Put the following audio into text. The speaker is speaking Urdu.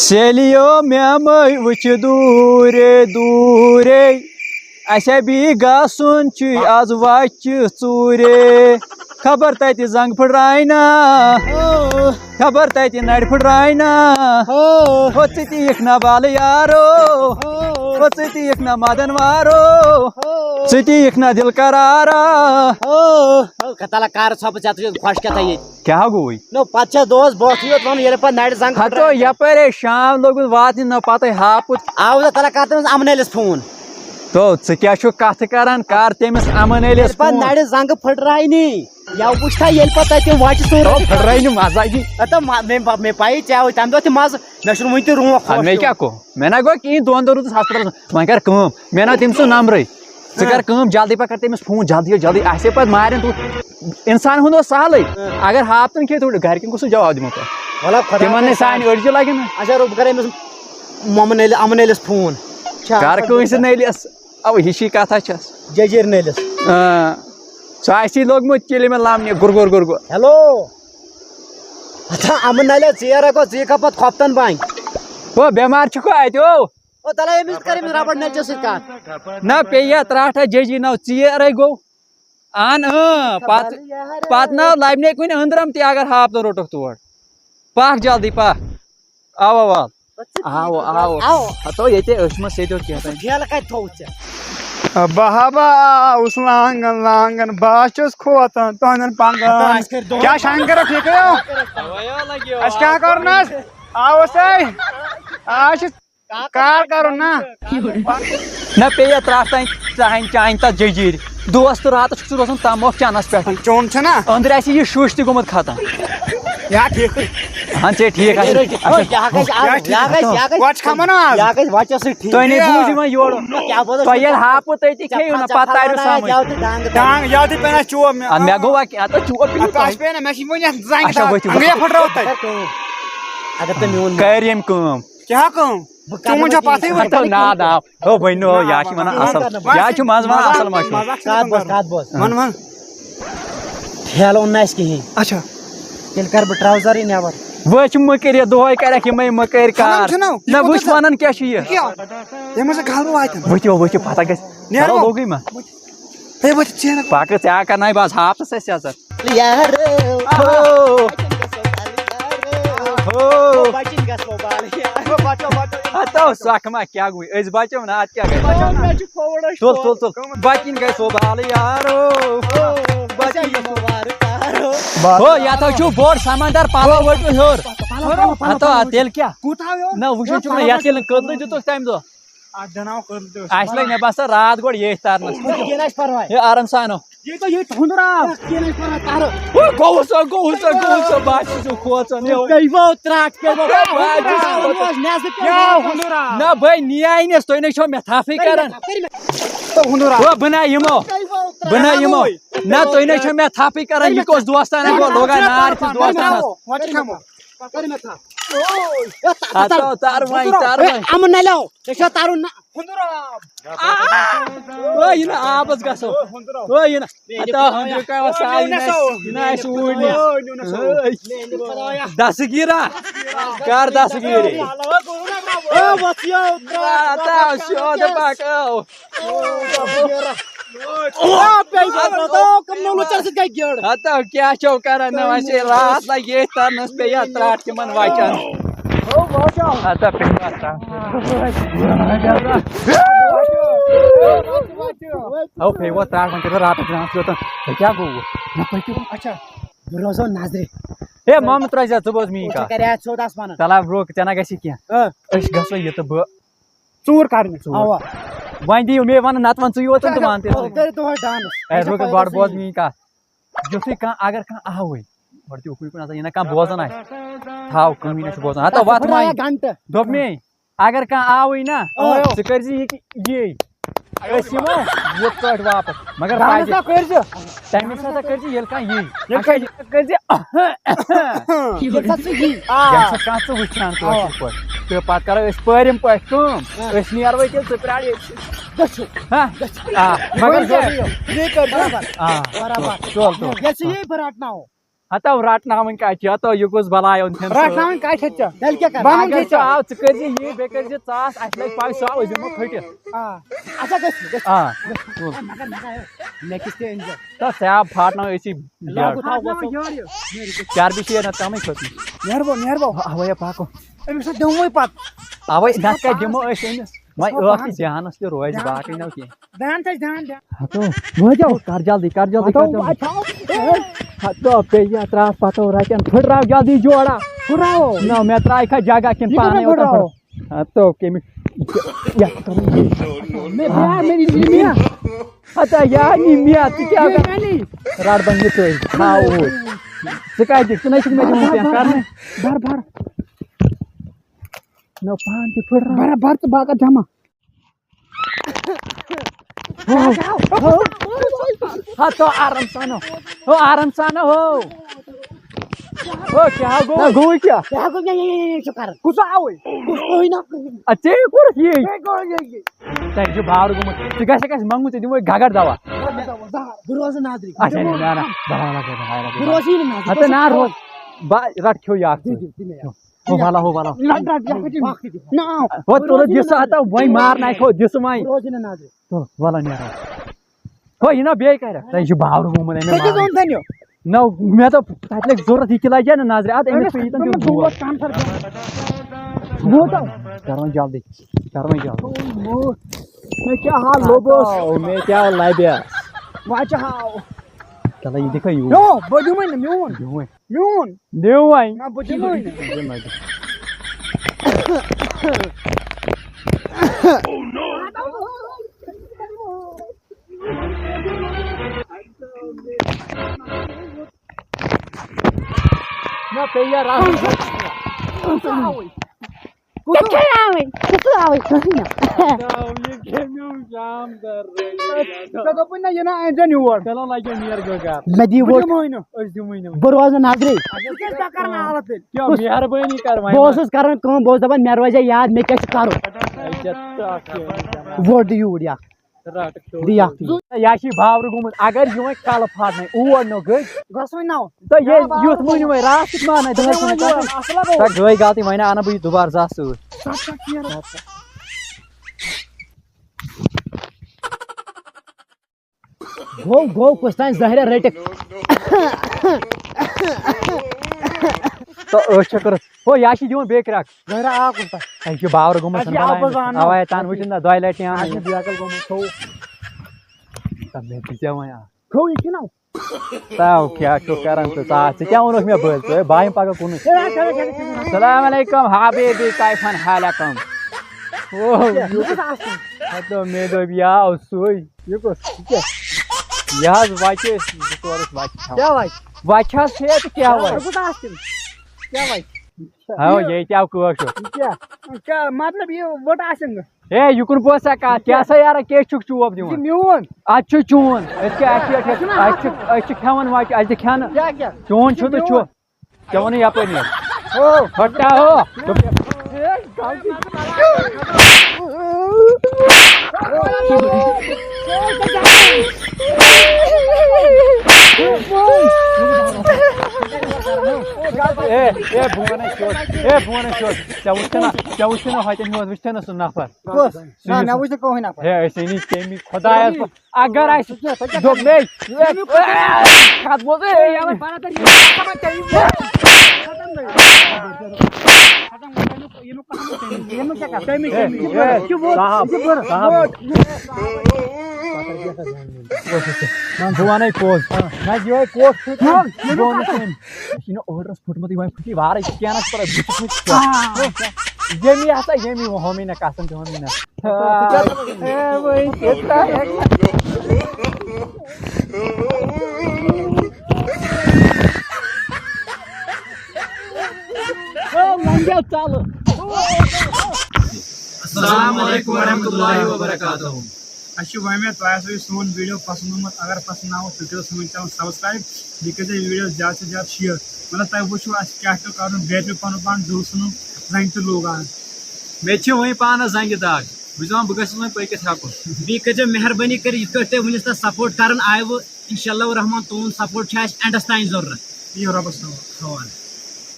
سیلیو مےٚ وٕچھ دوٗرے دوٗرے اَسہِ بیٚیہِ گژھُن چھُ آز وَچہِ ژوٗرے خبر تَتہِ زنٛگ پھٕٹراونا خبر تَتہِ نَرِ پھٕٹراونا ہو ژٕ تہِ یِکھ نا بالہٕ یارو ہو ژٕ تہِ یِکھ نا مدن وارو ژٕ تہِ یِکھ نا دِل قرارا تلا کار ژھۄپہٕ ژےٚ تُجھ خۄش کیٛاہ ییٚتہِ کیٛاہ گوٚوُے نو پتہٕ چھا دۄہس بوتھٕے یوت وَنُن ییٚلہِ پتہٕ نرِ زنٛگ ہتو یپٲرۍ شام لوٚگُس واتنہِ نہ پتے ہاپُت آو تلا کر تٔمِس اَمن عٲلِس فون تو ژٕ کیٛاہ چھُکھ کتھٕ کران کر تٔمِس اَمن عٲلِس پتہٕ نرِ زنٛگہٕ پھٕٹراونی یا وٕچھ تھا ییٚلہِ پتہٕ تَتہِ وَچہِ ژوٗر پھٕٹرٲے نہٕ مزاجی مےٚ پَیی ژےٚ آوٕے تَمہِ دۄہ تہِ مزٕ مےٚ چھُنہٕ وٕنہِ تہِ رونٛق مےٚ کیٛاہ کوٚر مےٚ نہ گوٚو کِہیٖنۍ دۄن دۄہن روٗدُس ہسپتالس منٛز وۄنۍ کر کٲم مےٚ نہ تٔمۍ سُنٛد نمبرٕے ژٕ کر کٲم جلدی پتہٕ کر تٔمِس فون جلدی جلدی آسے پتہٕ مارٮ۪ن انسان ہُنٛد اوس سہلٕے اگر ہاپتن کھیٚیہِ تھوڑا گرِکٮ۪ن کُس جواب دِمو پتہٕ تِمن نہٕ سانہِ أڑجہِ لگن نہٕ اچھا بہٕ کرٕ أمِس اَمن عٲلِس فون کر کٲنٛسہِ نٔلِس اَوٕ ہِشی کتھا چھس ججیٖر نٲلِس سُہ آسی لوٚگمُت چِلہِ مےٚ لمنہِ گُرگُر گُرگُر ہیلو اَمن نالے ژیر ہٮ۪کو ژٕ یِکھا پتہٕ کھۄفتن بنہِ ہو بٮ۪مار چھُکھ اَتہِ او تلا أمِس کر أمِس ربڑ نٔلچس سۭتۍ کتھ نہ پیٚیہِ ترٛاٹھا ججی نو ژیرے گوٚو اہن پتہٕ نہ لبنے کُنہِ أنٛدرم تہِ اگر ہاپتن روٚٹُکھ تور پکھ جلدی پکھ اوا وال آو ہتو ییٚتہِ أچھ منٛز سیٚدیو کینٛہہ ٹھیلہٕ کتہِ تھوٚوُتھ ژےٚ بہٕ ہا آوُس لانگن لانگن بہٕ چھُس کھوژان تُہنٛدٮ۪ن پنٛگن کیٛاہ شنکر ٹھیٖکھٕے ہو اَسہِ کیٛاہ کرُن حظ آوُس ہے آز چھُ کار کرُن نا نہ پیٚیہِ ترٛٹھ تانۍ ژَہنۍ چانہِ تتھ ججیٖرِ دۄہس تہٕ راتس چھُکھ ژٕ روزان تموکھ چنس پٮ۪ٹھٕے چوٚن چھُنا أنٛدرٕ آسہِ یہِ شُش تہِ گوٚمُت ختم یا ٹھیٖکھٕے اہن ژےٚ ٹھیٖک آسہِ وۄچہِ کھمو نا آز وچس سۭتۍ تُہۍ نَے بوٗزِو وۄنۍ یورٕ تۄہہِ ییٚلہِ ہاپوٕ تٔتی کھیٚیِو نہ پتہٕ تریو سمجھ ڈانگ جلدی پیٚیہِ اَسہِ چوب مےٚ گوٚو ہتو چوب اَسہِ پیٚیہِ نا مےٚ چھِ وُنہِ یتھ زنٛگہِ اچھا ؤتھِو انگریز پھٕٹرٲوٕتھ تَتہِ اگر ژٕ میون کر ییٚمۍ کٲم کیٛاہ کٲم چومُن چھا پتھٕے ہتو ناد آو ہو ؤنِو یا چھِ ونان اصل یا چھُ منٛزٕ ونان اصل مشہوٗر کتھ بوز ون ون ٹھیلہٕ اوٚن نہٕ اَسہِ کِہیٖنۍ اچھا تیٚلہِ کر بہٕ ٹراوزرٕے نٮ۪بر وٕچھ مٔکٕرۍ دۄہے کرکھ یِمے مٔکٕرۍ کار نہ وٕچھ ونان کیٛاہ چھُ یہِ ییٚمہِ منٛز غلبہٕ واتن ؤتھِو پتہ گژھِ نیرو لوگٕے ما ہے ؤتھِو ژیر پکہٕ ژےٚ کرناے بہٕ ہاپس اَسہِ ژےٚ ہتو سکھ ما کیٛاہ گوٚو أسۍ بچو نہ اتھ کیٛاہ گژھِ تُل تُل تُل بچِنۍ گژھِ ہو بالہٕ یارو ہو یتھ چھُ بوٚڑ سمندر پلو ؤٹِو ہیوٚر ہتو تیٚلہِ کیٛاہ نہ وٕچھُن چھُکھ نہ یتھ ییٚلہِ نہٕ کٔدلہٕ دِتُکھ تمہِ دۄہ اَسہِ لگہِ مےٚ باسان راتھ گۄڈٕ ییٚتھۍ ترنس ہے آرام سان گوٚو سا بہٕ چھُس کھوژان نہ بٔے نیاینس تُہۍ نَے چھو مےٚ تھپھٕے کران بہٕ نہ یِمو نہ تُہۍ نَے چھو مےٚ تھپھٕے کران یہِ کۄس دوستانہ گوٚو لوگا نار أکِس دوستانس ہتو تر وۄنۍ اَمن نالیو ژےٚ چھا ترُن نہ یہِ نہ آبس گژھو یہِ نہ آسہِ اوٗرۍ دستگیٖرا کر دستگیٖری شوٗد پکو ہتو کیٛاہ چھو کران نہ وۄنۍ چھے راتھ لگہِ ییٚتھۍ ترنس پیٚیہِ اَتھ ترٛٹھ تِمن وچن ہتو پیٚیہِ وۄنۍ ترٛٹھ وۄنۍ کٔرِو راتس جان یوتن کیٛاہ گوٚو نہ پٔکِو اچھا بہٕ روزو نظرِ ہے محمد ترٛٲے زِ ژٕ بوز میٛٲنۍ کتھ کرے سیوٚد آسمانس تلا روک ژےٚ نہ گژھی کینٛہہ أسۍ گژھو یہِ تہٕ بہٕ ژوٗر کرنہِ وۄنۍ دِیِو مےٚ ونہٕ نتہٕ ون ژٕ یوت تہٕ ون تہِ روک گۄڈٕ بوز میٛٲنۍ کتھ یُتھُے کانٛہہ اگر کانٛہہ آوٕے گۄڈٕ دِ اُکُن آسان یہِ نہ کانٛہہ بوزان آسہِ تھاو کٕم یہِ نہ چھُ بوزان ہتو وتھ ما دوٚپ مے اگر کانٛہہ آوٕے نا ژٕ کٔرۍ زِ یی أسۍ یِمو یِتھ پٲٹھۍ واپس مگر تمہِ ساتہٕ کٔرۍ زِ ییٚلہِ کانٛہہ یی کٔرۍ زِ کانٛہہ ژٕ وٕچھان کٲشِر پٲٹھۍ تہٕ پتہٕ کرو أسۍ پٲرِم پٲٹھۍ کٲم أسۍ نیروے تیٚلہِ ژٕ پرٛار مگر ہتو رٹناون کتہ ہتو یہ گوس بلاے رٹناون کتھ ژےٚ تیٚلہِ کیٛاہ کَرٕ بنُن اگر چھُ ژٕ آو ژٕ کٔرۍ زِ یہِ بیٚیہِ کٔرۍ زِ ژاس اَسہِ لگہِ پَے سُہ آو أسۍ دِمو کھٔٹِتھ اچھا گژھِ آ مےٚ کِس تہِ أنۍ زِ تو ژےٚ آو پھاٹناو أسی لاگو تھاو چربی چھِ نتہٕ کمٕے کھٔژمٕژ نیربو اوے پاکو أمِس سۭتۍ دِموے پتہٕ اوے نتہٕ کتہِ دِمو أسۍ أمِس وۄنۍ ٲکھ تہِ دھیانس تہِ روزِ باقٕے نو کینٛہہ دھیان چھِ دھیان ہتو وٲتِو کر جلدی ہتو پیٚیہِ تراس پتو رٹن پھٕٹراو جلدی جوڑا نہ مےٚ ترٛایہِ کھا جگہ کِنہٕ پانے ہتو کٔمِس ہتا یعنی مےٚ ژٕ کیٛاہ رٹ بن یہِ ژٕ تھاو اوٗرۍ ژٕ کتہِ ژٕ نَے چھُکھ مےٚ دِمُت کینٛہہ کرنٕے بر نہ پان تہِ پھٕٹراو بر ژٕ باقا جمع ہتو آرام سان ہو آرام سان ہو کیٛاہ گوٚو گوٚو کیٛاہ چھُ کران کُس آوٕے ژےٚ کوٚرُکھ یی تۄہہِ چھُ باور گوٚمُت ژٕ گژھکھ اَسہِ منٛگُن ژےٚ دِموے گگر دوا بہٕ روزٕ نادری اچھا نہ نہ بہٕ روزٕ نہٕ نادری ہتہٕ نہ روز رٹ کھیو یہِ اکھ ہو بھلا ہو نہ ہو تُلہٕ دِسہٕ ہتا وۄنۍ مارنایکھ ہو دِسہٕ وۄنۍ روزٕ نہٕ نادری تُل وَلہٕ نیرو ہو یہِ نا بیٚیہِ کرکھ تۄہہِ چھُ باور گوٚمُت أمۍ نہ مےٚ دوٚپ تَتہِ لگہِ ضوٚرتھ یہِ تہِ لگہِ نہٕ نظرِ اَدٕ أمِس پیٚیہِ ییٚتٮ۪ن دیُن کر وۄنۍ جلدی کر وۄنۍ جلدی مےٚ کیٛاہ حال لوٚبُس مےٚ کیٛاہ لبہِ وچہِ ہاو چلو یہِ دِکھا یوٗر بہٕ دِمٕے نہٕ میون دِو وۄنۍ میون دِو وۄنۍ نہ بہٕ دِمٕے نہٕ نہ پیٚیہِ رَس ژےٚ دوٚپُے نہ یہِ نہ أنۍزٮ۪ن یور چلو لگیو نیر گگر مےٚ دِیِو ووٹ دِمٕے نہٕ أسۍ دِموٕے نہٕ بہٕ روزٕ نظری کیٛاہ کرناوَتھ تیٚلہِ کیٛاہ مہربٲنی کر بہٕ اوسُس کران کٲم بہٕ اوسُس دپان مےٚ روزِ یاد مےٚ کیٛاہ چھُ کرُن ووٹ دِ یوٗرۍ یکھ دِ یکھ یہِ چھِ باورٕ گوٚمُت اگر یہِ وۄنۍ کلہٕ پھاٹناے اور نو گٔے گژھ وۄنۍ نو تہٕ ییٚلہِ یُتھ مٲنِو وۄنۍ راتھ کِتھ ماناے دۄہس سۄ گٔے غلطی وۄنۍ اَنہٕ بہٕ یہِ دُبارٕ زٕ سۭتۍ گوٚو کُس تانۍ زہریا رٔٹِکھ تہٕ أسۍ چھِ کٔرٕتھ ہو یہِ چھِ دِوان بیٚیہِ کرٛٮ۪کھ زہرا آو کوٗتاہ یہِ چھُ باورٕ گوٚمُت اَوے تان وٕچھِن نہ دۄیہِ لٹہِ اَسہِ چھُ بیکل گوٚمُت تھوٚو مےٚ تہِ ژےٚ وۄنۍ کھیوٚو یہِ کِنہٕ تاو کیٛاہ چھُکھ کران ژٕ ژٕ کیٛاہ ووٚنُکھ مےٚ بٔلۍ ژٕ بایِم پگہہ کُنُے السلام علیکم حبیبی کیفن حالکم مےٚ دوٚپ یہِ آو سُے یہِ کُس یہِ حظ وچہِ زٕ ژور ٲسۍ وچہِ وچہِ حظ چھے تہٕ کیٛاہ وچہِ ہو ییٚتہِ آو کٲشُر کیٛاہ مطلب یہِ وٕٹ آسن نہٕ ہے یہِ کُن بوزسا کتھ کیٛاہ سا یارا کیٛاہ چھُکھ چوب یہِ دِوان میون اَتہِ چھُ چون أسۍ چھِ کھٮ۪وان وچہِ اَسہِ دِ کھٮ۪نہٕ چون چھُ تہٕ چھُ ژےٚ ووٚنُے یپٲرۍ نیرِ ہٹا ہو ژےٚ وٕچھِ نا ہوتٮ۪ن منٛز وٕچھتھے نہ سُہ نفر نہ مےٚ وٕچھ نہٕ کٕہٕنۍ نفر ہے أسۍ أنی تٔمی خۄدایس اگر اَسہِ دوٚپ مے بہٕ وَنَے پوٚز نہ یِہوے کوٹ ٲٹرس پھُٹمُتٕے وۄنۍ پھٕٹی وارٕے کینٛہہ نہ ییٚمی ہسا ییٚمی ہومی نہ قسم تہِ ہومی نہ السلام علیکم ورحمۃ اللہ وبرکاتہ اَسہِ چھُ وۄمید تۄہہِ آسوٕ یہِ سون ویٖڈیو پسنٛد آمُت اگر پسنٛد آو تُہۍ کٔرِو سون چینل سبسکرایب بیٚیہِ کٔرۍزیو یہِ ویٖڈیو زیادٕ سے زیادٕ شِیر مطلب تۄہہِ وٕچھِو اَسہِ کیٛاہ چھُ کَرُن بیٚیہِ پیٚو پَنُن پان دِل ژھٕنُن زنٛگہِ تہٕ لوگان مےٚ چھِ وۄنۍ پانس زنٛگہِ دگ بہٕ چھُس دپان بہٕ گژھس وۄنۍ پٔکِتھ ہٮ۪کُن بیٚیہِ کٔرۍزیو مہربٲنی کٔرِتھ یِتھ کٲٹھۍ تُہۍ وٕنیُک تام سپورٹ کران آیوٕ انشاء اللہ رحمان تُہُنٛد سپورٹ چھُ اَسہِ اینڈس تانۍ ضروٗرت بِہِو رۄبَس حوالہٕ.